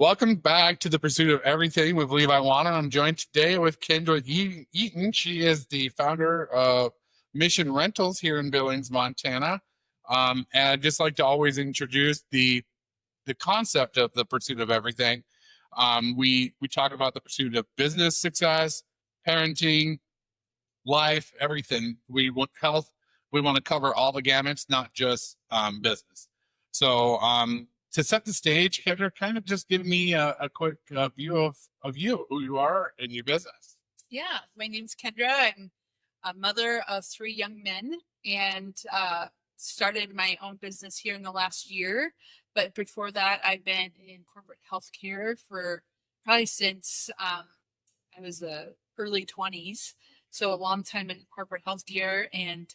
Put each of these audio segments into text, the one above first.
Welcome back to the Pursuit of Everything with Levi Wanner. I'm joined today with Kendra Eaton. She is the founder of Mission Rentals here in Billings, Montana. And I'd just like to always introduce the concept of the pursuit of everything. We talk about the pursuit of business success, parenting, life, everything. We want health. We want to cover all the gamuts, not just business. So to set the stage, Kendra, kind of just give me a quick view of you, who you are, and your business. Yeah, my name's Kendra. I'm a mother of 3 young men and started my own business here in the last year. But before that, I've been in corporate healthcare for probably since I was early 20s. So a long time in corporate healthcare and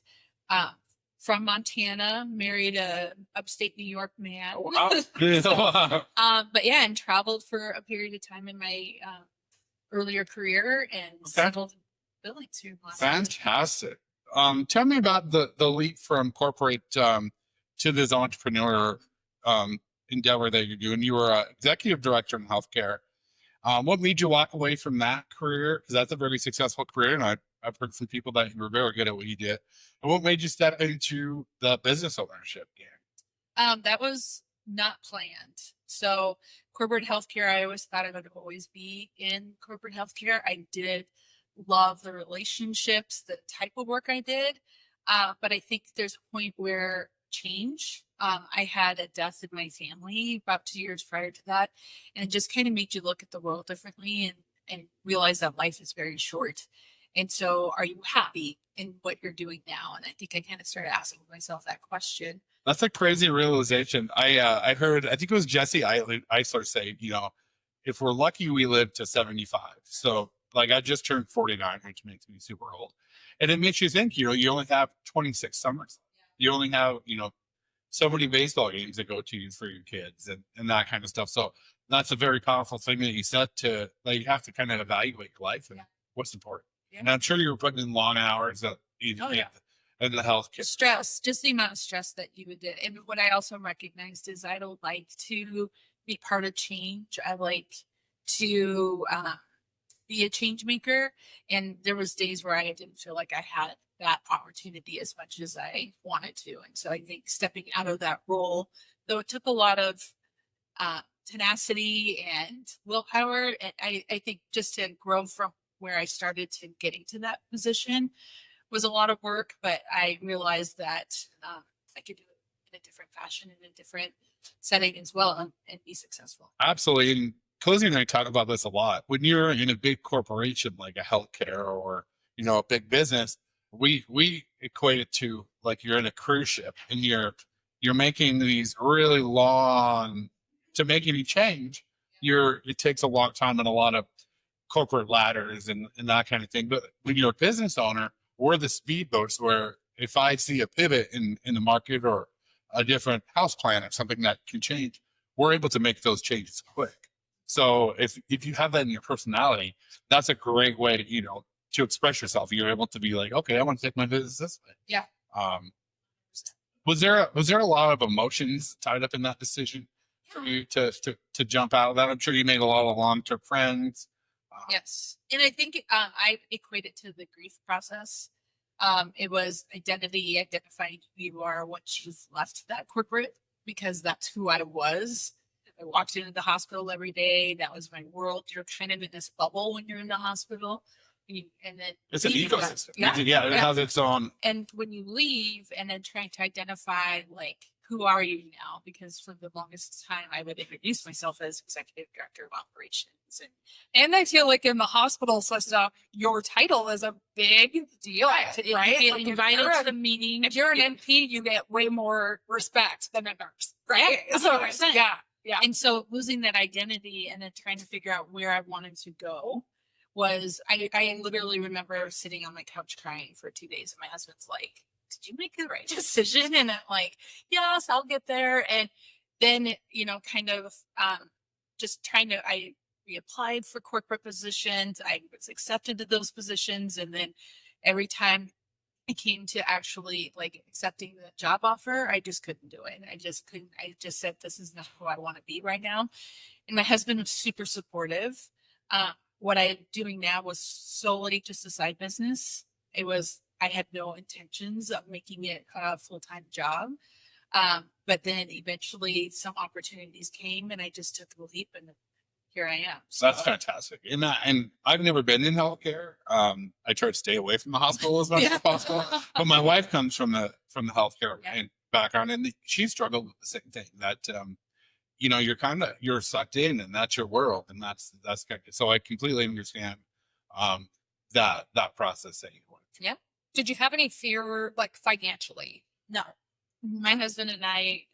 from Montana, married a upstate New York man. Wow. But yeah, and traveled for a period of time in my earlier career and settled in Billings here. Fantastic. Tell me about the leap from corporate to this entrepreneur endeavor that you're doing. You were executive director in healthcare. What made you walk away from that career? Because that's a very successful career, and I've heard from people that you were very good at what you did. And what made you step into the business ownership game? That was not planned. So corporate healthcare, I always thought I would always be in corporate healthcare. I did love the relationships, the type of work I did. But I think there's a point where change. I had a death in my family about 2 years prior to that, and it just kind of made you look at the world differently and realize that life is very short. And so are you happy in what you're doing now? And I think I kind of started asking myself that question. That's a crazy realization. I heard, I think it was Jesse Eisler say, if we're lucky, we live to 75. So like I just turned 49, which makes me super old. And it makes you think, you only have 26 summers. You only have, so many baseball games that go to for your kids and that kind of stuff. So that's a very powerful thing that you said to, like, you have to kind of evaluate life and what's important. Yeah. And I'm sure you were putting in long hours in the healthcare. Stress, just the amount of stress that you would do. And what I also recognized is I don't like to be part of change. I like to be a change maker. And there was days where I didn't feel like I had that opportunity as much as I wanted to. And so I think stepping out of that role, though it took a lot of tenacity and willpower, and I think just to grow from where I started to getting to that position was a lot of work, but I realized that I could do it in a different fashion, in a different setting as well, and be successful. Absolutely. And Cozy and I talk about this a lot. When you're in a big corporation like a healthcare or, a big business, we equate it to like you're in a cruise ship and you're making these really long, to make any change, it takes a long time and a lot of corporate ladders and that kind of thing. But when you're a business owner, we're the speedboats where if I see a pivot in the market or a different house plan or something that can change, we're able to make those changes quick. So if you have that in your personality, that's a great way to express yourself. You're able to be like, okay, I want to take my business this way. Yeah. Was there a lot of emotions tied up in that decision for you to jump out of that? I'm sure you made a lot of long-term friends. Yes. And I think I equate it to the grief process. It was identifying who you are once you've left that corporate, because that's who I was. I walked into the hospital every day. That was my world. You're kind of in this bubble when you're in the hospital. And then it's an ecosystem. It has its own. And when you leave and then trying to identify, like, who are you now? Because for the longest time, I would introduce myself as executive director of operations. And I feel like in the hospital system, your title is a big deal, right? Like invited to the meeting. If you're an MP, you get way more respect than a nurse, right? So, yeah. And so losing that identity and then trying to figure out where I wanted to go was, I literally remember sitting on my couch crying for 2 days. And my husband's like, did you make the right decision? And I'm like, yes, I'll get there. And then, just I reapplied for corporate positions. I was accepted to those positions. And then every time I came to actually like accepting the job offer, I just couldn't do it. I just said, this is not who I want to be right now. and my husband was super supportive. What I'm doing now was solely just a side business. I had no intentions of making it a full-time job. But then eventually some opportunities came and I just took the leap and here I am. So that's fantastic. And I've never been in healthcare. I try to stay away from the hospital as much as possible. But my wife comes from the healthcare and background, and she struggled with the same thing. That you're sucked in, and that's your world, and that's kind of, so I completely understand that process that you went through. Yeah. Did you have any fear, like financially? No, my husband and I,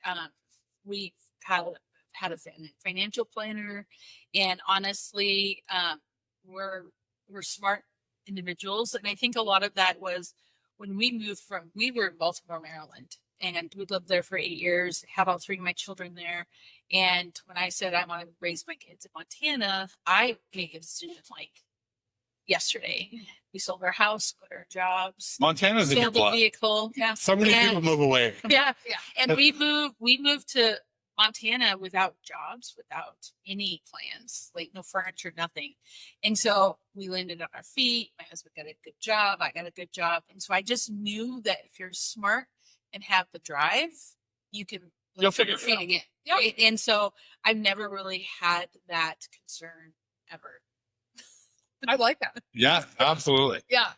we had a financial planner, and honestly, we're smart individuals, and I think a lot of that was when we were in Baltimore, Maryland, and we lived there for 8 years, had all 3 of my children there, and when I said I want to raise my kids in Montana, I made a decision like yesterday. We sold our house, quit our jobs, Montana's a good sold the vehicle. Yeah. So many people move away. Yeah. And we moved to Montana without jobs, without any plans, like no furniture, nothing. And so we landed on our feet. My husband got a good job. I got a good job. And so I just knew that if you're smart and have the drive, you'll figure it out again. Yep. Right? And so I've never really had that concern ever. I like that. Yeah, absolutely. Yeah.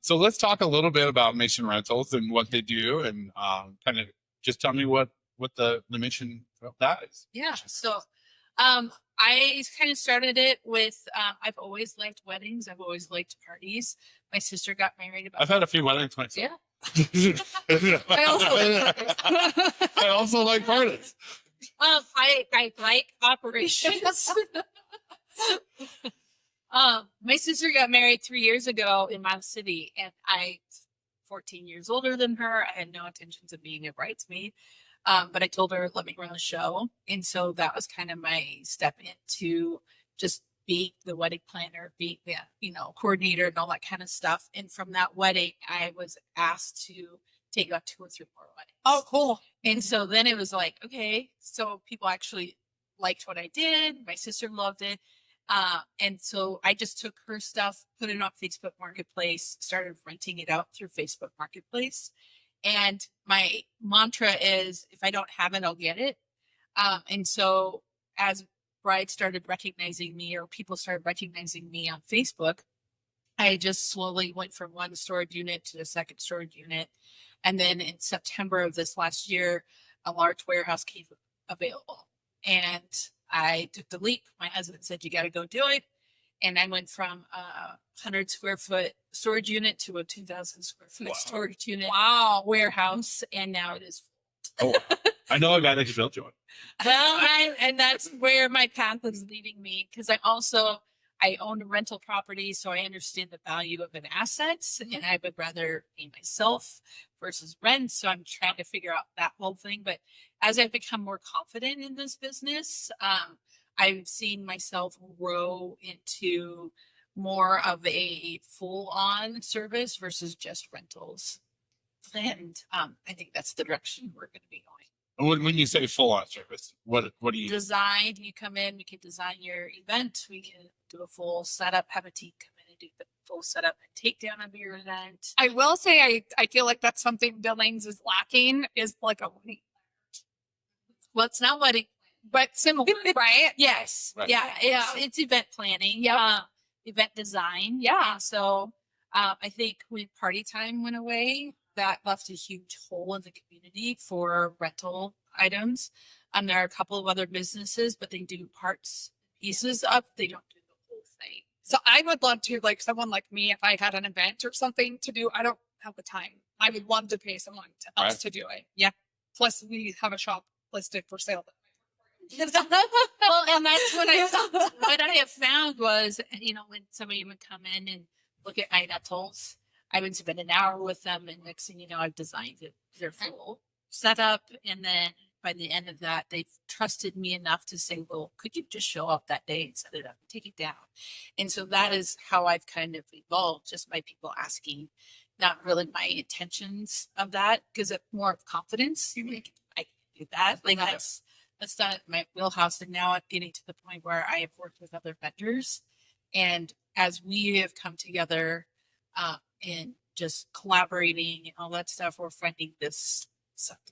So let's talk a little bit about Mission Rentals and what they do, and kind of just tell me what the mission of that is. Yeah. So I kind of started it with I've always liked weddings. I've always liked parties. My sister got married I've had a few weddings myself. Yeah. I also like parties. I like operations. My sister got married 3 years ago in my city, and I, 14 years older than her, I had no intentions of being a bridesmaid. But I told her, let me run the show. And so that was kind of my step into just being the wedding planner, being the, coordinator and all that kind of stuff. And from that wedding, I was asked to take on 2 or 3 more weddings. Oh, cool. And so then it was like, okay, so people actually liked what I did. My sister loved it. And so I just took her stuff, put it on Facebook Marketplace, started renting it out through Facebook Marketplace. And my mantra is, if I don't have it, I'll get it. And so as brides started recognizing me, or people started recognizing me on Facebook, I just slowly went from one storage unit to the second storage unit. And then in September of this last year, a large warehouse came available. And I took the leap. My husband said, you got to go do it. And I went from a 100 square foot storage unit to a 2,000 square foot storage unit. Wow. Warehouse. And now it is full. Oh, I know a guy that can build you one. Well, and that's where my path is leading me, because I own a rental property, so I understand the value of an asset, and I would rather pay myself versus rent. So I'm trying to figure out that whole thing. But as I've become more confident in this business, I've seen myself grow into more of a full-on service versus just rentals. And I think that's the direction we're going to be going. When you say full-on service, what do you design? You come in, we can design your event. We can do a full setup, have a team come in and do the full setup and take down of your event. I will say I feel like that's something Billings is lacking, is like a wedding. Well, it's not wedding, but similar, right? Yes. Right. Yeah. It's event planning. Yeah. Event design. Yeah. And so I think when party time went away, that left a huge hole in the community for rental items. There are a couple of other businesses, but they do parts, pieces up. They don't do the whole thing. So I would love to, like someone like me, if I had an event or something to do, I don't have the time. I would love to pay someone else to do it. Yeah. Plus we have a shop listed for sale. Well, and that's what I have found was, when somebody would come in and look at my rentals, I would spend an hour with them, and next thing you know, I've designed their full setup. And then by the end of that, they've trusted me enough to say, well, could you just show up that day and set it up and take it down? And so that is how I've kind of evolved, just by people asking, not really my intentions of that, because it's more of confidence. You're like, I can do that. Like that's not my wheelhouse. And now I'm getting to the point where I have worked with other vendors. And as we have come together and just collaborating and all that stuff, we're finding these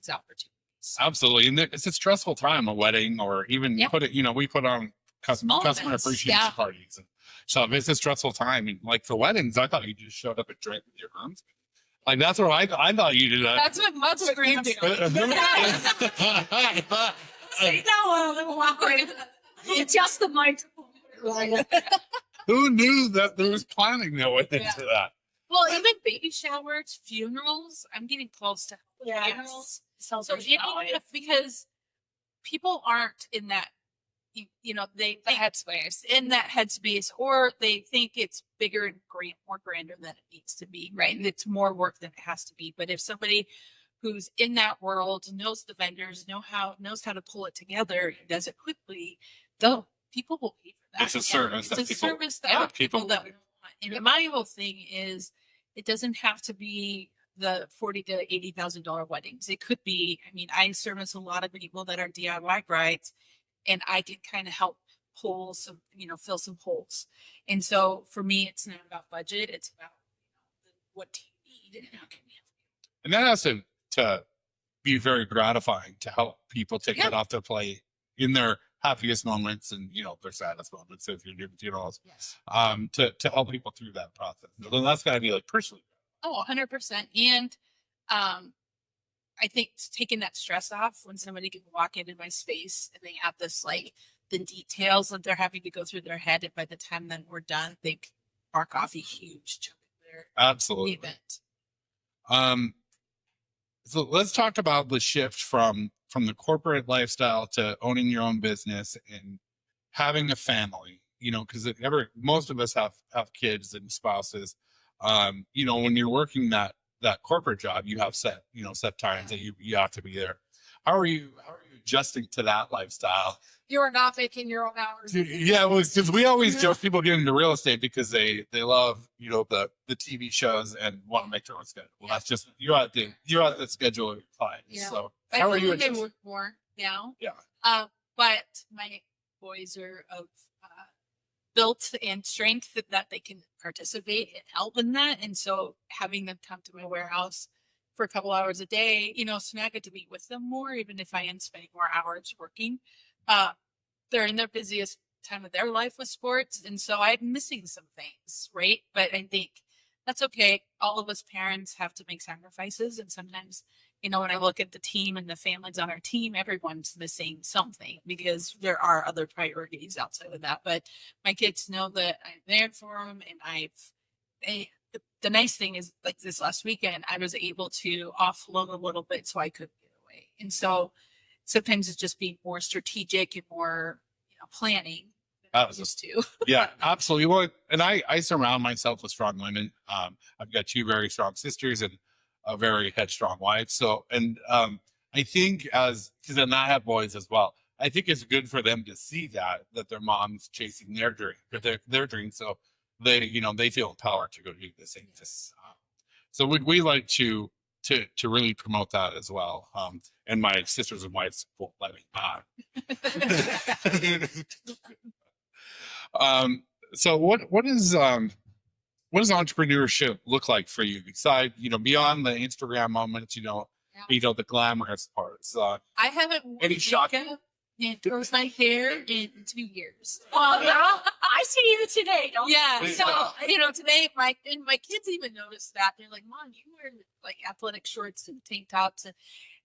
opportunities. Absolutely. And it's a stressful time, a wedding, or even we put on customer events. appreciation parties. And so it's a stressful time. And like for weddings, I thought you just showed up and drank with your arms. Like that's what I thought you did. That's what Graham did. Say no, It's just the microphone. Who knew that there was planning that went into that? Well, even baby showers, funerals. I'm getting close to funerals. So because people aren't in that, they headspace. In that headspace, or they think it's bigger and more grander than it needs to be, right? And it's more work than it has to be. But if somebody who's in that world knows the vendors, knows how to pull it together, and does it quickly, people will pay for that. It's a service. It's a service that people that want. And my whole thing is, it doesn't have to be the $40,000 to $80,000 weddings. It could be. I mean, I service a lot of people that are DIY brides, and I can kind of help pull some, fill some holes. And so for me, it's not about budget. It's about what do you need and how can we help you. And that has to be very gratifying to help people take that off their plate in their happiest moments and their saddest moments if you're doing funerals. Yes. To help people through that process. So that's gotta be like personally. Oh, 100%. And I think taking that stress off when somebody can walk into my space and they have this the details that they're having to go through their head, and by the time then we're done, they mark off a huge chunk of their Absolutely event. So let's talk about the shift from the corporate lifestyle to owning your own business and having a family, because most of us have kids and spouses. When you're working that corporate job, you have set times that you have to be there. How are you adjusting to that lifestyle? You are not making your own hours. Yeah, because we always joke people get into real estate because they love the TV shows and want to make their own schedule. Well, that's just you're at the schedule of your clients. Yeah. So how are you? I work more now. Yeah. But my boys are of built and strength that they can participate and help in that, and so having them come to my warehouse for a couple hours a day, so now I get to be with them more, even if I am spending more hours working. They're in their busiest time of their life with sports, and so I'm missing some things, right? But I think that's okay. All of us parents have to make sacrifices, and sometimes, when I look at the team and the families on our team, everyone's missing something because there are other priorities outside of that. But my kids know that I'm there for them, and the nice thing is, like this last weekend, I was able to offload a little bit so I could get away. And so sometimes it's just being more strategic and more, planning than I used to. Yeah, absolutely. Well, and I surround myself with strong women. I've got two very strong sisters and a very headstrong wife. So, and I think because I have boys as well, I think it's good for them to see that their mom's chasing their dream, their dream. So they feel empowered to go do the same thing. So we like to really promote that as well. And my sisters and wives won't let me not. So what does entrepreneurship look like for you? Besides, beyond the Instagram moments, the glamorous parts. I haven't any shocking and grows my hair in 2 years. Well, I see you today. Don't yeah. So today my kids even noticed that. They're like, "Mom, you wear athletic shorts and tank tops." And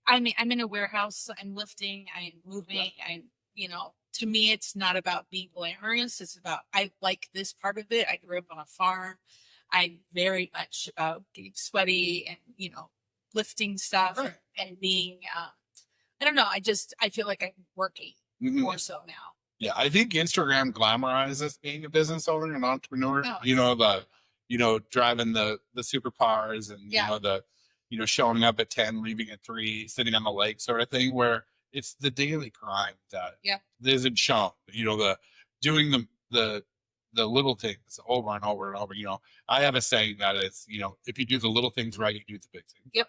I'm in a warehouse. I'm lifting. I'm moving. To me, it's not about being glamorous. It's about I like this part of it. I grew up on a farm. I'm very much about getting sweaty and lifting stuff and being. I don't know. I feel like I'm working more so now. Yeah, I think Instagram glamorizes being a business owner and entrepreneur. Oh. Driving the supercars and showing up at 10, leaving at 3, sitting on the lake sort of thing, where it's the daily grind that isn't shown. Doing the little things over and over and over. I have a saying that is, if you do the little things right, you do the big things. Yep.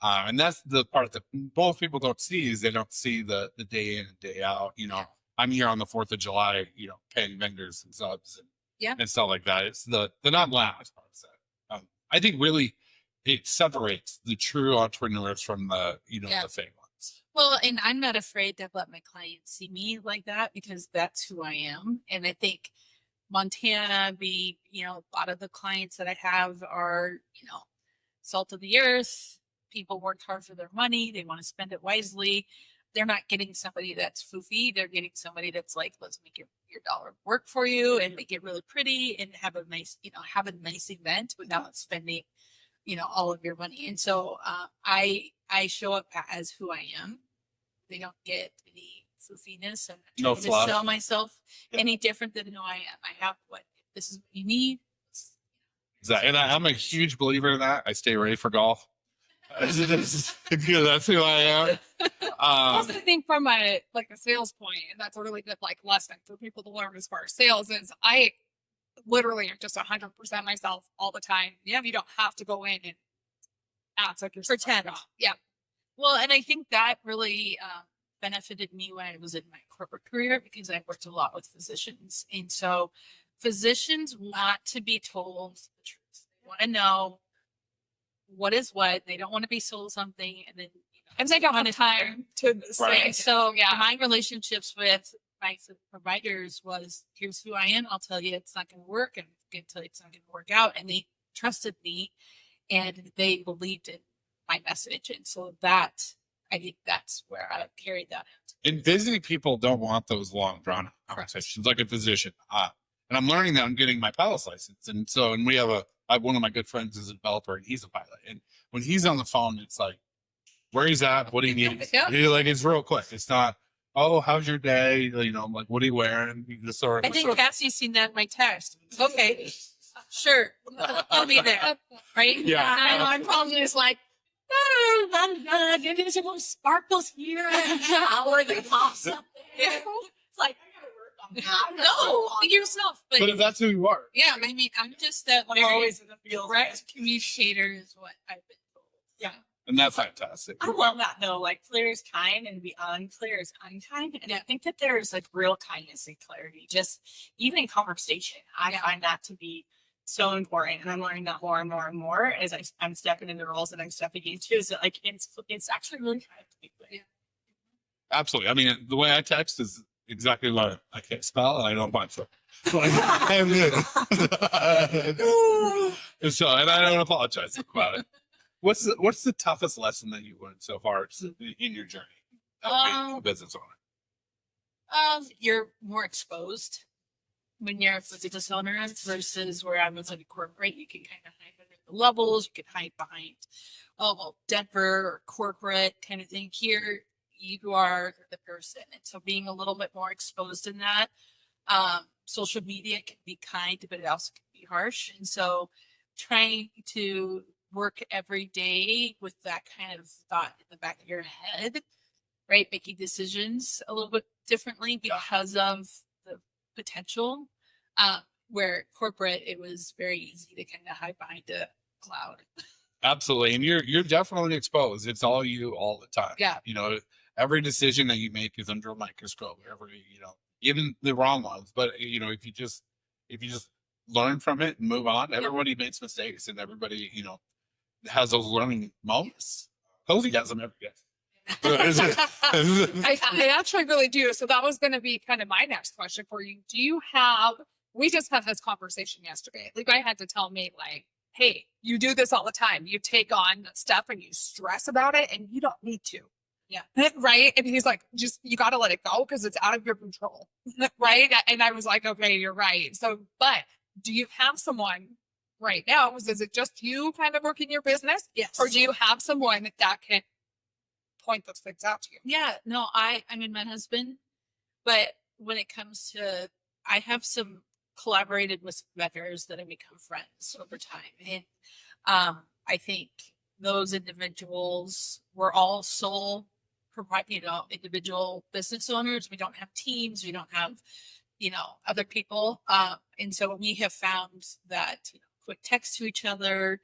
And that's the part that most people don't see is they don't see the day in and day out. You know, I'm here on the 4th of July, you know, paying vendors and subs and stuff like that. It's the non-glamorous part of that. I think really it separates the true entrepreneurs from the, you know, the fake ones. Well, and I'm not afraid to let my clients see me like that because that's who I am. And I think Montana, you know, a lot of the clients that I have are, you know, salt of the earth. People work hard for their money. They want to spend it wisely. They're not getting somebody that's foofy. They're getting somebody that's like, let's make your dollar work for you and make it really pretty and have a nice, you know, have a nice event without spending, you know, all of your money. And so I show up as who I am. They don't get any foofiness and No to fluff. sell myself any different than who I am. I have what this is what you need. Exactly. And I'm a huge believer in that. I stay ready for golf. That's who I am. Also, I think from a sales point, and that's a really good like lesson for people to learn as far as sales is I literally am just 100% myself all the time. Yeah, you don't have to go in and act like you're Pretend. Yeah. Well, and I think that really benefited me when I was in my corporate career because I worked a lot with physicians. And so physicians want to be told the truth. They want to know what is what. They don't want to be sold something and then, you know, And they don't have time to say. Right. So my relationships with my providers was, here's who I am. I'll tell you it's not going to work and I can tell you it's not going to work out. And they trusted me and they believed in my message. And so that, I think that's where I carried that out. And busy people don't want those long drawn conversations like a physician. And I'm learning that I'm getting my pilot's license. And so, and we have one of my good friends is a developer and he's a pilot. And when he's on the phone, it's like, where he's at, what he needs. Yeah. Like, it's real quick. It's not, oh, how's your day? You know, like, what are you wearing? You just sort of, I think Cassie's seen that in my text. Okay, sure. I'll be there. Right? Yeah. And I'm probably just like, there's some sparkles here. Or they pops up there. It's like, no, be yourself. but if that's who you are. Yeah, I mean, I'm just that I'm always in the field. direct communicator is what I've been told. Yeah. And that's fantastic. I love that though. Like clear is kind and beyond clear is unkind. And I think that there's like real kindness and clarity. Just even in conversation. I find that to be so important. And I'm learning that more and more and more as I'm stepping into roles that I'm stepping into. Is that like it's actually really kind to be clear. Yeah. Absolutely. I mean, the way I text is exactly what I can't spell and I don't want to. Like, and so, and I don't apologize about it. What's the toughest lesson that you learned so far in your journey of being a business owner? You're more exposed when you're a business owner versus where I was in a corporate. You can kind of hide under the levels. You can hide behind, Denver or corporate kind of thing. Here, you are the person, and so being a little bit more exposed in that. Social media can be kind, but it also can be harsh, and so trying to work every day with that kind of thought in the back of your head, right? Making decisions a little bit differently because of the potential. Where corporate, it was very easy to kind of hide behind a cloud. Absolutely. And you're definitely exposed. It's all you all the time. Yeah. You know, every decision that you make is under a microscope. Even the wrong ones. But you know, if you just learn from it and move on, everybody makes mistakes and everybody, you know, has those learning moments. Cozy has them every day. I actually really do. So that was going to be kind of my next question for you. We just had this conversation yesterday. Levi had to tell me like, hey, you do this all the time. You take on stuff and you stress about it and you don't need to. Yeah. Right. And he's like, you got to let it go because it's out of your control. Right. And I was like, okay, you're right. So, but do you have someone right now? Is it just you kind of working your business? Yes. Or do you have someone that can point those things out to you? Yeah, no, I mean, my husband, but when it comes to, I have some collaborated with vendors that have become friends over time. And I think those individuals were all sole individual business owners. We don't have teams. We don't have, other people. And so we have found that quick text to each other,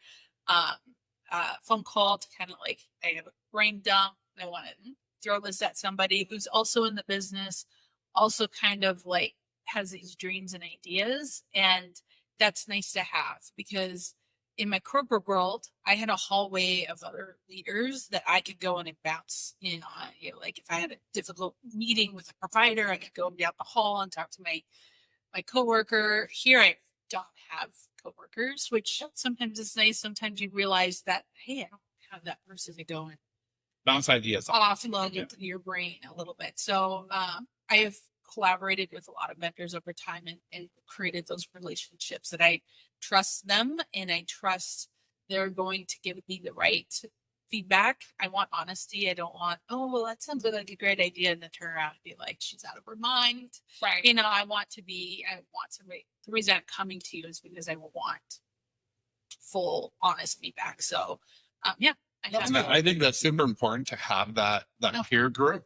phone call to kind of like, I have a brain dump. I want to throw this at somebody who's also in the business, also kind of like has these dreams and ideas. And that's nice to have, because in my corporate world, I had a hallway of other leaders that I could go in and bounce in on. You know, like if I had a difficult meeting with a provider, I could go down the hall and talk to my coworker. Here, I don't have coworkers, which sometimes is nice. Sometimes you realize that, hey, I don't have that person to go and Bounce ideas off. offload into your brain a little bit. So I have collaborated with a lot of vendors over time and created those relationships that I trust them, and I trust they're going to give me the right feedback. I want honesty. I don't want, oh, well, that sounds like a great idea, and then turn around and be like, she's out of her mind. Right. You know, I want somebody, the reason I'm coming to you is because I want full, honest feedback. So, yeah. I think that's super important to have that peer group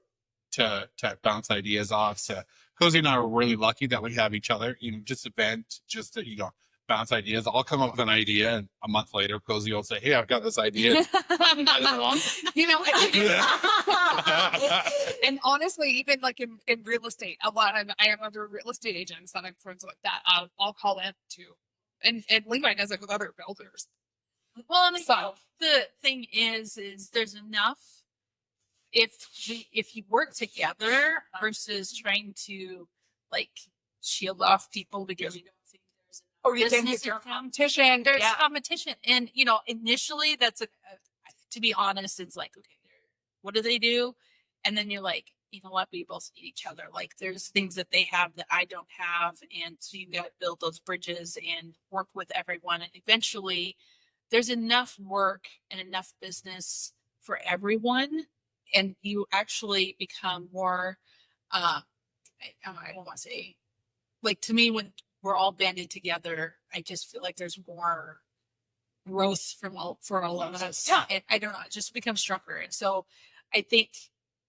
to bounce ideas off. So Cozy and I are really lucky that we have each other. You know, just to vent, just to, you know, bounce ideas. I'll come up with an idea, and a month later, Cozy will say, "Hey, I've got this idea." You know, and honestly, even like in real estate, I have other real estate agents that I'm friends with that I'll call them too. And Levi does it with other builders. Well, I mean, So the thing is there's enough if you work together versus trying to like shield off people because you don't think there's or you think business it's your in town. competition. There's Yeah. competition, and you know, initially that's to be honest, it's like, okay, what do they do? And then you're like, you know what, we both need each other. Like there's things that they have that I don't have, and so you got to build those bridges and work with everyone, and eventually there's enough work and enough business for everyone, and you actually become more I don't want to say, like, to me, when we're all banded together, I just feel like there's more growth for all of us. Yeah. And I don't know, it just becomes stronger. And so I think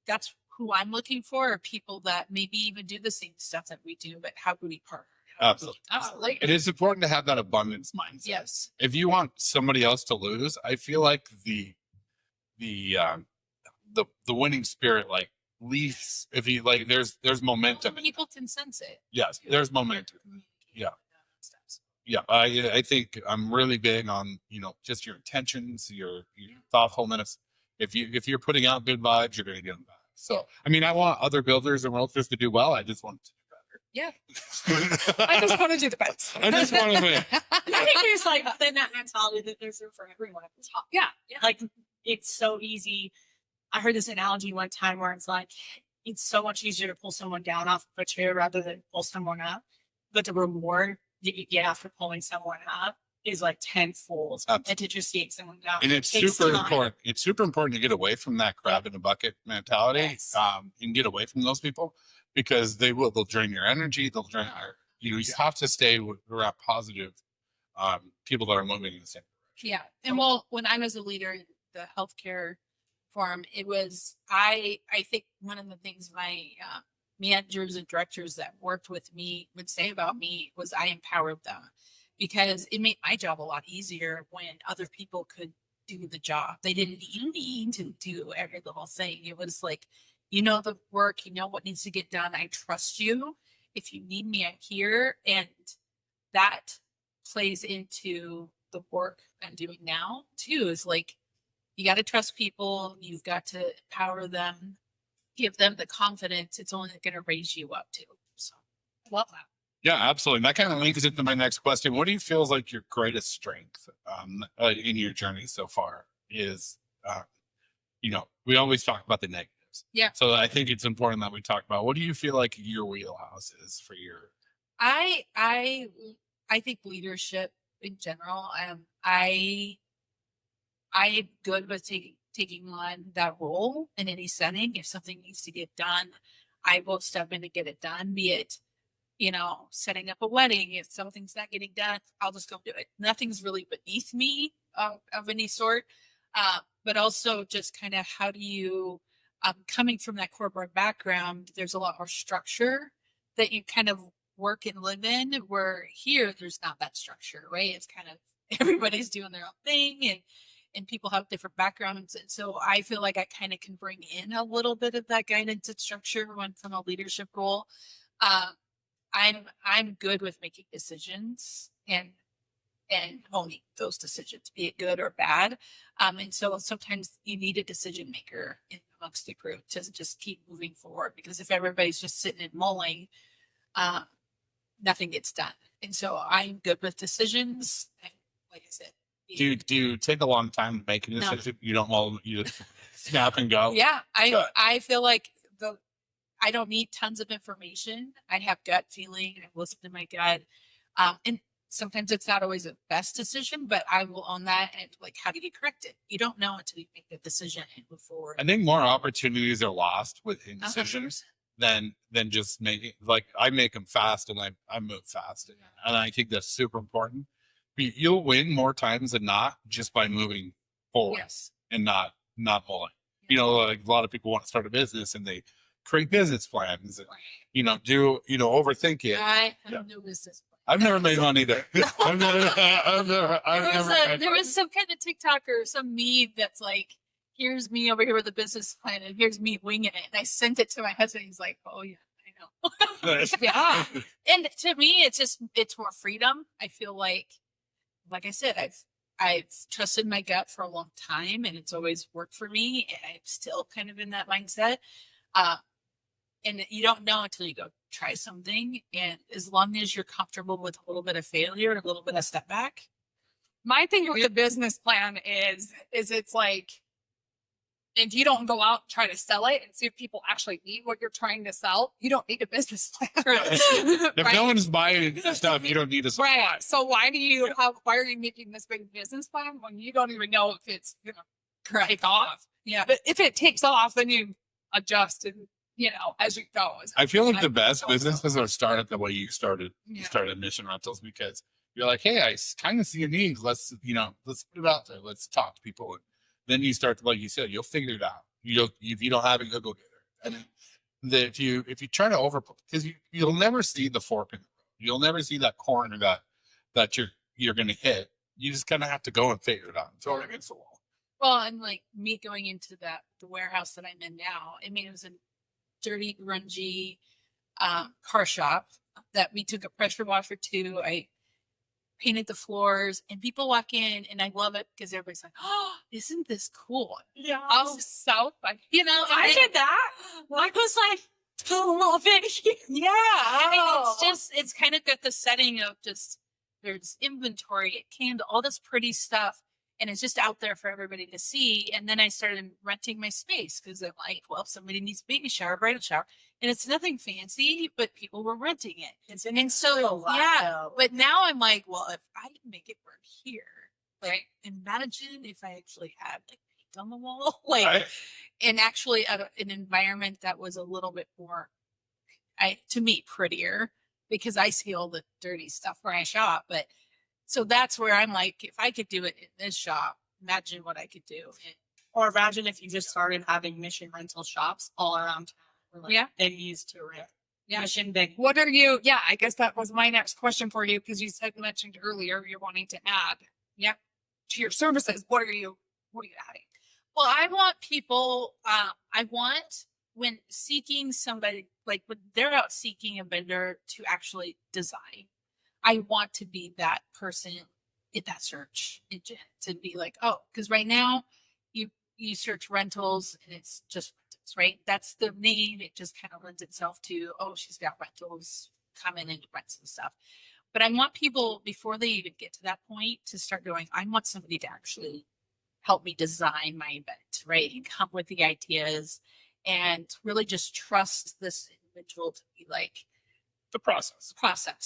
that's who I'm looking for, are people that maybe even do the same stuff that we do, but how do we partner? Absolutely. It is important to have that abundance mindset. Yes. If you want somebody else to lose, I feel like the winning spirit like leaves. If you like, there's momentum. People can sense it. Yes, there's momentum. Yeah. Yeah, I think I'm really big on, you know, just your intentions, your thoughtfulness. If you're putting out good vibes, you're going to get them back. So, I mean, I want other builders and realtors to do well. I just want to do better. Yeah. I just want to do the best. I just want to win. I think there's like then that mentality that there's room for everyone at the top. Yeah. Like it's so easy. I heard this analogy one time where it's like it's so much easier to pull someone down off of a chair rather than pull someone up. But the reward that you get after pulling someone up is like tenfold. Absolutely. And to just see someone down. And it's takes super time. important. It's super important to get away from that crab in a bucket mentality. Yes. And get away from those people, because they'll drain your energy. They'll drain you have to stay around positive people that are moving in the same direction. Yeah. And well, when I was a leader in the healthcare forum, it was, I think one of the things my managers and directors that worked with me would say about me was I empowered them, because it made my job a lot easier when other people could do the job. They didn't need to do every little thing. It was like, you know, the work, you know what needs to get done. I trust you. If you need me, I'm here. And that plays into the work I'm doing now too, is like, you got to trust people. You've got to empower them, give them the confidence. It's only going to raise you up too. So I love that. Yeah, absolutely. And that kind of links into my next question. What do you feel is like your greatest strength in your journey so far? Is, you know, we always talk about the negatives. Yeah. So I think it's important that we talk about, what do you feel like your wheelhouse is for your? I think leadership in general. I am good with taking on that role in any setting. If something needs to get done, I will step in to get it done. Be it, you know, setting up a wedding. If something's not getting done, I'll just go do it. Nothing's really beneath me of any sort. But also just kind of how do you, coming from that corporate background, there's a lot more structure that you kind of work and live in, where here there's not that structure, right? It's kind of everybody's doing their own thing, and people have different backgrounds. And so I feel like I kind of can bring in a little bit of that guidance and structure when from a leadership role. I'm good with making decisions and owning those decisions, be it good or bad. And so sometimes you need a decision maker in amongst the group to just keep moving forward, because if everybody's just sitting and mulling, nothing gets done. And so I'm good with decisions. And like I said, Do you take a long time to make a No. decision? You don't all you just snap and go. yeah, Good. I feel like I don't need tons of information. I have gut feeling. I listen to my gut. And sometimes it's not always the best decision, but I will own that. And like, how do you correct it? You don't know until you make the decision and move forward. I think more opportunities are lost with indecisions than just making, like, I make them fast and I move fast. And I think that's super important. You'll win more times than not just by moving forward Yes. and not mulling. You know, like a lot of people want to start a business and they create business plans and, overthink it. I have Yeah. no business plan. I've never made one either. I've never There was some kind of TikTok or some meme that's like, here's me over here with a business plan and here's me winging it. And I sent it to my husband. He's like, oh yeah, I know. Yeah. And to me, it's more freedom. I feel like I said, I've trusted my gut for a long time and it's always worked for me. And I'm still kind of in that mindset. And you don't know until you go try something. And as long as you're comfortable with a little bit of failure, a little bit of step back. My thing with the business plan is it's like, if you don't go out and try to sell it and see if people actually need what you're trying to sell, you don't need a business plan. If no one's buying stuff, you don't need a supply. Right. So why are you making this big business plan when you don't even know if it's gonna take off? Yeah. But if it takes off, then you adjust and as you go. I feel like the I best don't know. businesses are started the way you started. You Yeah. started Mission Rentals because you're like, hey, I kind of see a need. Let's put it out there. Let's talk to people. And then you start, like you said, you'll figure it out. If you don't have it, you'll go get it. And then if you try to because you'll never see the fork in the road. You'll never see that corner that you're going to hit. You just kind of have to go and figure it out. Throw it against the wall. Well, and like me going into the warehouse that I'm in now, I mean, it was a dirty, grungy car shop that we took a pressure washer to. I painted the floors and people walk in and I love it because everybody's like, oh, isn't this cool? Yeah. Oh, so funny. I did that. I was like, I love it here. Yeah. I mean, Oh. it's kind of got the setting of just, there's inventory, candle, all this pretty stuff. And it's just out there for everybody to see. And then I started renting my space because I'm like, well, if somebody needs a baby shower, bridal shower. And it's nothing fancy, but people were renting it. And so, yeah. But now I'm like, well, if I can make it work here, like, imagine if I actually had like paint on the wall, like, Right? and actually an environment that was a little bit more, to me, prettier, because I see all the dirty stuff where I shop. But so that's where I'm like, if I could do it in this shop, imagine what I could do. Or imagine if you just started having Mission rental shops all around town. Like Yeah. They used to rent. Yeah. Mission big. What are you? Yeah, I guess that was my next question for you because you mentioned earlier you're wanting to add, to your services. What are you adding? Well, I want people, I want when seeking somebody, like when they're out seeking a vendor to actually design, I want to be that person in that search engine to be like, oh, because right now you search rentals and it's just rentals, right? That's the name. It just kind of lends itself to, oh, she's got rentals, come in and rent some stuff. But I want people before they even get to that point to start going, I want somebody to actually help me design my event, right? And come with the ideas and really just trust this individual to be like, The process.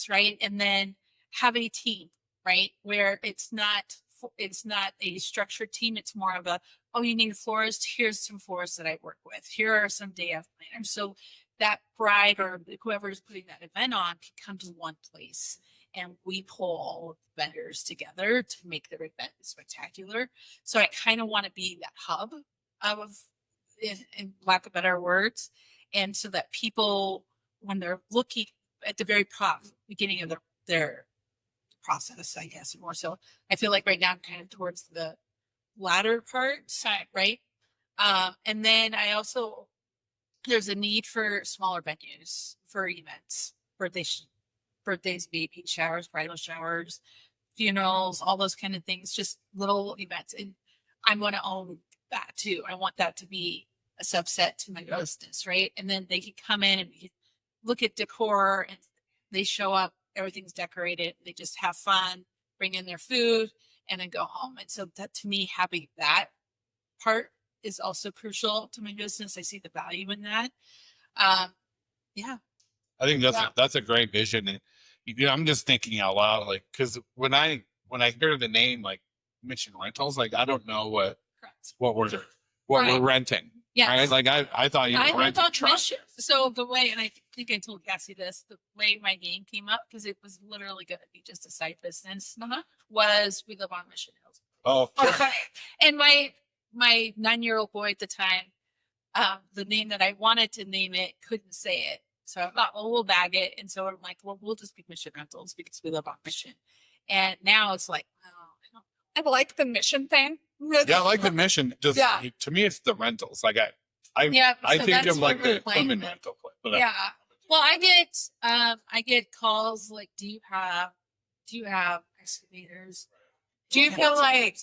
right? And then have a team, right? Where it's not a structured team. It's more of a, oh, you need a florist. Here's some florists that I work with. Here are some day of planners. So that bride or whoever is putting that event on can come to one place and we pull all of the vendors together to make their event spectacular. So I kind of want to be that hub of, in lack of better words. And so that people, when they're looking at the very beginning of their process, I guess, more so. I feel like right now I'm kind of towards the latter part, right? And then I also, there's a need for smaller venues for events, birthdays, baby showers, bridal showers, funerals, all those kind of things, just little events. And I'm going to own that too. I want that to be a subset to my business, right? And then they can come in and look at decor, and they show up, everything's decorated, they just have fun, bring in their food, and then go home. And so that, to me, having that part is also crucial to my business. I see the value in that. Yeah. I think that's a great vision. And I'm just thinking out loud, like, because when I hear the name like Mission Rentals, like I don't know what we're renting. Yeah. Right? Like I thought you were renting trucks. So the way, and I think I told Cassie this, the way my name came up, because it was literally going to be just a side business, was we live on Mission Hills. Oh, Okay. And my 9-year-old boy at the time, the name that I wanted to name it couldn't say it. So I thought, well, we'll bag it. And so I'm like, well, we'll just be Mission Rentals because we live on Mission. And now it's like, oh, I like the mission thing. yeah, I like the mission. Just to me, it's the rentals. Like I think of like the equipment rental place. But yeah. Well, I get calls like, do you have excavators? Do you feel like,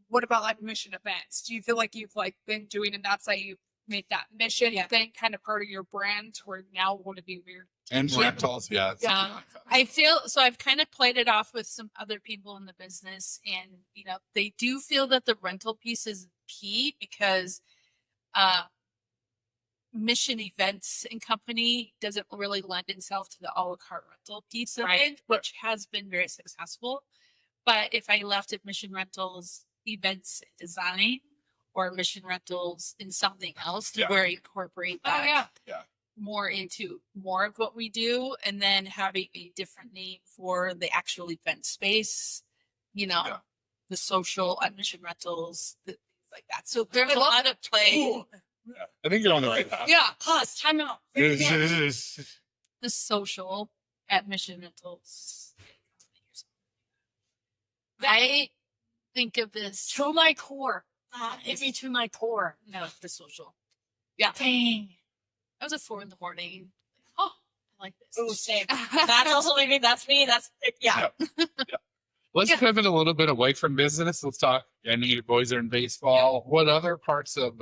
what about like mission events? Do you feel like you've like been doing enough that you made that mission thing kind of part of your brand where now would it be weird? And rentals, yeah. I feel so I've kind of played it off with some other people in the business, and they do feel that the rental piece is key because Mission Events and Company doesn't really lend itself to the a la carte rental piece of it, which has been very successful. But if I left at Mission Rentals Events Design or Mission Rentals in something else to where I incorporate that more into more of what we do, and then having a different name for the actual event space, the social at Mission Rentals, things like that. So there's a lot of play. Yeah, I think you're on the right path. Yeah, pause, time out. The social at Mission Rentals. I think of this To my core. Hit me to my core. No, the social. Yeah. Dang. I was at 4 a.m. Oh, I like this. Oh, same. That's also maybe that's me. That's yeah. Let's pivot a little bit away from business. Let's talk. I know your boys are in baseball. What other parts of?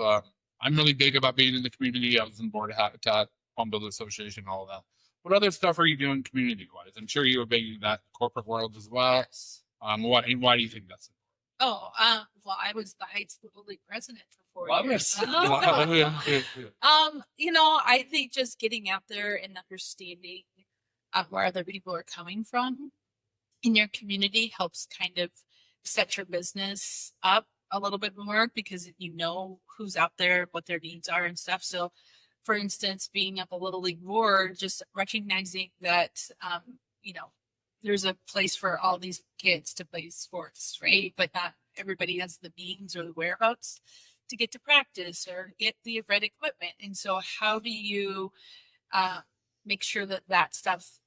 I'm really big about being in the community. I was on board of Habitat, Home Builder Association, all of that. What other stuff are you doing community-wise? I'm sure you were big in that corporate world as well. Yes. Why do you think that's? Oh, well, I was the Heights Little League president for 4 Love years. it. I think just getting out there and understanding where other people are coming from in your community helps kind of set your business up a little bit more because you know who's out there, what their needs are and stuff. So, for instance, being up a Little League board, just recognizing that, there's a place for all these kids to play sports, right? But not everybody has the means or the whereabouts to get to practice or get the right equipment. And so how do you make sure that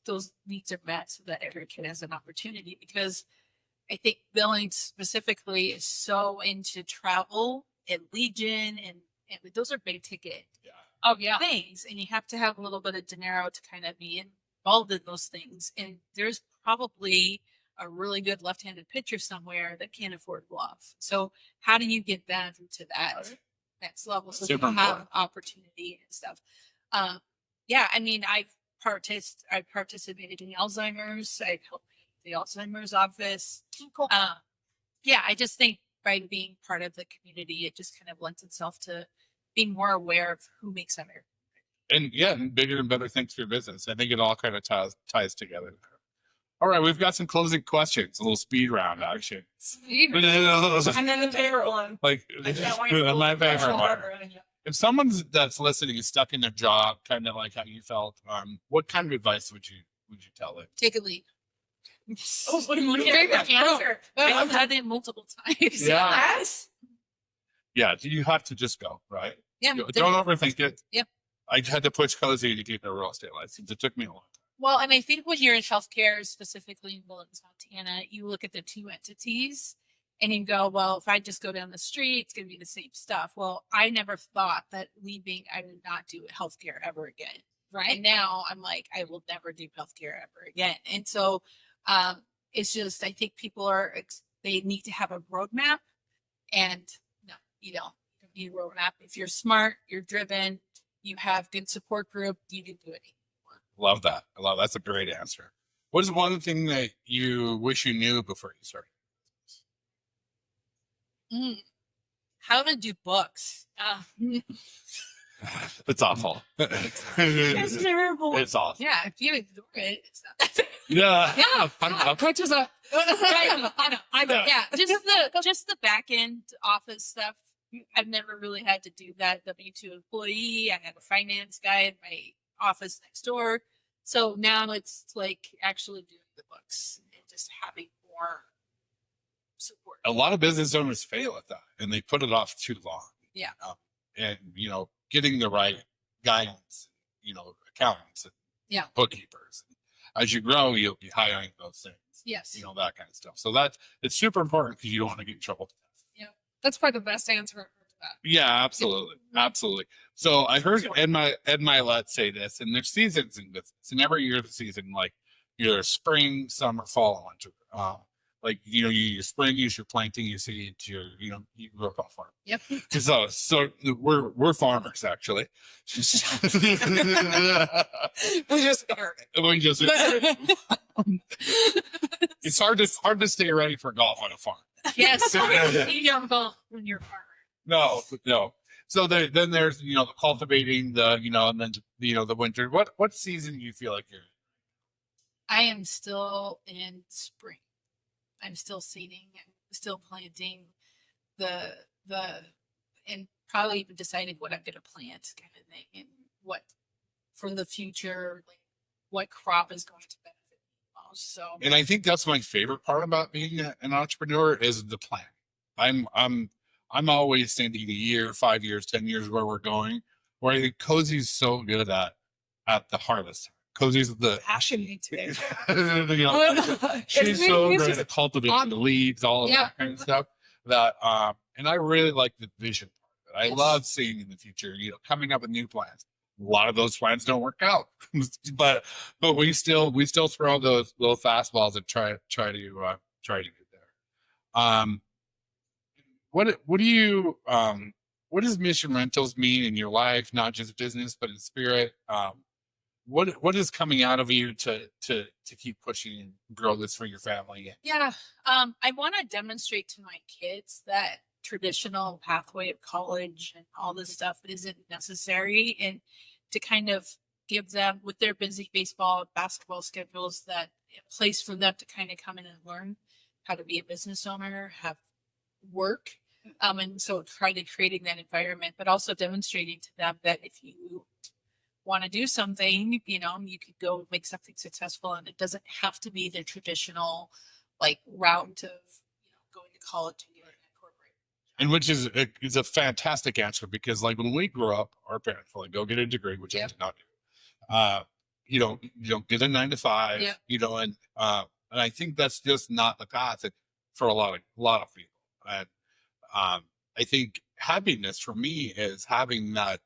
those needs are met so that every kid has an opportunity? Because I think Billings specifically is so into travel and Legion and those are big ticket things. And you have to have a little bit of dinero to kind of be involved in those things. And there's probably a really good left-handed pitcher somewhere that can't afford glove. So how do you get them to that next level so they have opportunity and stuff? I've participated in Alzheimer's. I've helped the Alzheimer's office. Cool. I just think by being part of the community, it just kind of lends itself to being more aware of who makes them here. And bigger and better things for your business. I think it all kind of ties together. All right, we've got some closing questions, a little speed round action. Speed. And then the favorite one. Like my favorite one. If someone that's listening is stuck in their job, kind of like how you felt, what kind of advice would you tell them? Take a leap. Oh, what your favorite answer? I've had it multiple times. Yeah. Yes. Yeah, you have to just go, right? Yeah. Don't overthink it. Yep. I had to push Cozy to get their real estate license. It took me a long time. Well, and I think when you're in healthcare, specifically in Billings, Montana, you look at the two entities And you go, well, if I just go down the street, it's going to be the same stuff. Well, I never thought that leaving, I would not do healthcare ever again. Right. And now I'm like, I will never do healthcare ever again. And so it's just, I think people are, they need to have a roadmap. And no, you don't need a roadmap. If you're smart, you're driven, you have good support group, you can do it. Love that. I love that's a great answer. What is one thing that you wish you knew before you started? How to do books. It's awful. It's terrible. It's awful. Yeah, if you ignore it, it's not. Yeah. Yeah. Which is a I know. Yeah, just the back end office stuff. I've never really had to do that. W-2 employee. I had a finance guy in my office next door. So now it's like actually doing the books and just having more support. A lot of business owners fail at that, and they put it off too long. Yeah. And getting the right guidance, accountants and bookkeepers. As you grow, you'll be hiring those things. Yes. That kind of stuff. So it's super important because you don't want to get in trouble. that's probably the best answer I've heard to that. Yeah, absolutely. Absolutely. So I heard Ed Milet say this, and there's seasons in business, and every year the season, like either spring, summer, fall, and winter. Like, you spring is your planting, you see it, you grow up on farm. Yep. So we're farmers, actually. We just started. We just, it's hard to stay ready for golf on a farm. Yes. You don't go when you're a farmer. No. So then there's the cultivating, and then the winter. What season do you feel like you're in? I am still in spring. I'm still seeding. I'm still planting and probably even deciding what I'm going to plant, kind of thing, and what for the future, like what crop is going to benefit me most. So, And I think that's my favorite part about being an entrepreneur is the plan. I'm always thinking a year, 5 years, 10 years where we're going. Where I think Cozy's so good at the harvest. Cozy's the Passionate today. she's so great at cultivating the leaves, all of that kind of stuff. That and I really like the vision part of it. I love seeing in the future, coming up with new plans. A lot of those plans don't work out, but we still throw those little fastballs and try to get there. What does Mission Rentals mean in your life, not just business but in spirit? What is coming out of you to keep pushing and grow this for your family? yeah, I want to demonstrate to my kids that traditional pathway of college and all this stuff isn't necessary, and to kind of give them, with their busy baseball, basketball schedules, that a place for them to kind of come in and learn how to be a business owner, have work. And so try to creating that environment, but also demonstrating to them that if you want to do something, you could go make something successful, and it doesn't have to be the traditional route of going to college and getting a corporate. And which is a fantastic answer, because when we grew up, our parents were like, go get a degree, which I did not do. You don't get a 9 to 5. And I think that's just not the path for a lot of people. And I think happiness for me is having that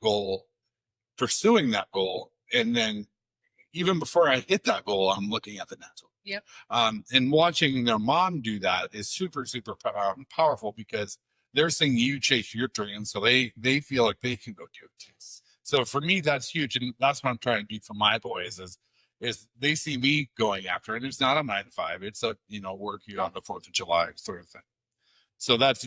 goal, pursuing that goal, and then even before I hit that goal, I'm looking at the next one. Yep. And watching their mom do that is super, super powerful, because they're seeing you chase your dreams, so they feel like they can go do it too. So for me, that's huge, and that's what I'm trying to do for my boys is they see me going after it. It's not a 9 to 5; it's a work you on the 4th of July sort of thing. So that's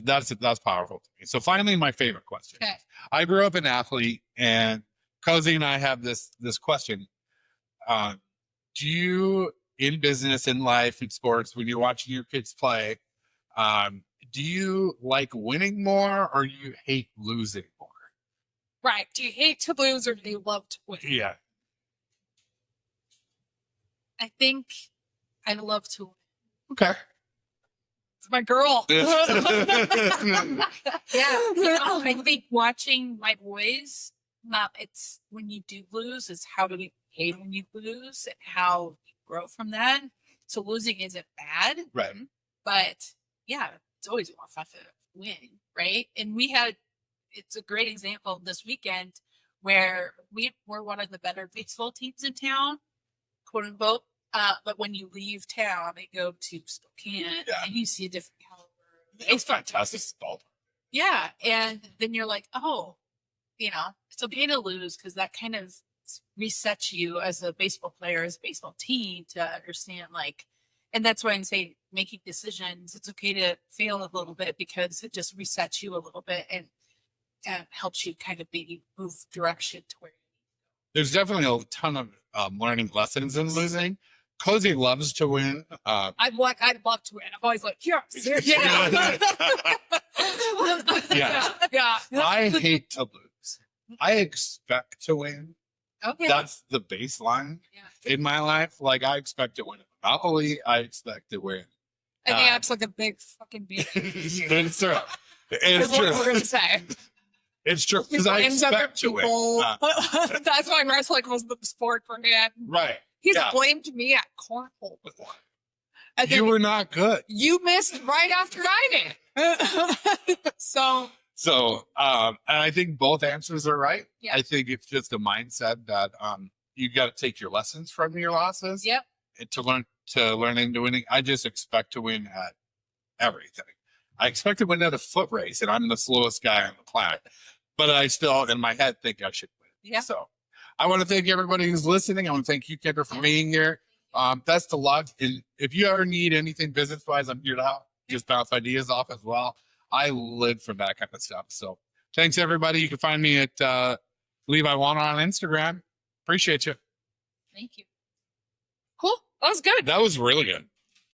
powerful to me. So finally, my favorite question. Okay. I grew up an athlete, and Cozy and I have this question. Do you, in business, in life, in sports, when you're watching your kids play, do you like winning more, or do you hate losing more? Right. Do you hate to lose, or do you love to win? Yeah. I think I love to win. Okay. It's my girl. Yeah, I think watching my boys, it's when you do lose, is how do we behave when you lose and how you grow from that. So losing isn't bad, Right. but yeah, it's always more fun to win, right? And it's a great example this weekend where we were one of the better baseball teams in town, quote unquote. But when you leave town and go to Spokane, and you see a different caliber. It's fantastic ball. Yeah, and then you're like, oh, it's okay to lose because that kind of resets you as a baseball player, as a baseball team to understand and that's why I'm saying making decisions. It's okay to fail a little bit because it just resets you a little bit and helps you kind of maybe move direction to where. There's definitely a ton of learning lessons in losing. Cozy loves to win. I'd love to win. I'm always like, yes. Yeah. Yeah. I hate to lose. I expect to win. Okay. That's the baseline in my life. Like I expect to win a Monopoly. I expect to win. And he acts like a big fucking beat. It's true. That's It's what we're true. gonna say. It's true. He Because I blames other expect to win. people. That's why wrestling was the sport for him. Right. He's Yeah. blamed me at cornhole before. And then You were not good. you missed right after I did. So And I think both answers are right. Yeah. I think it's just a mindset that you got to take your lessons from your losses. Yep. And to learn into winning. I just expect to win at everything. I expect to win at a foot race, and I'm the slowest guy on the planet. But I still, in my head, think I should win. Yeah. So I want to thank everybody who's listening. I want to thank you, Kendra, for being here. Best of luck. And if you ever need anything business-wise, I'm here to help. Just bounce ideas off as well. I live for that kind of stuff. So thanks, everybody. You can find me at Levi Wanner on Instagram. Appreciate you. Thank you. cool. That was good. That was really good.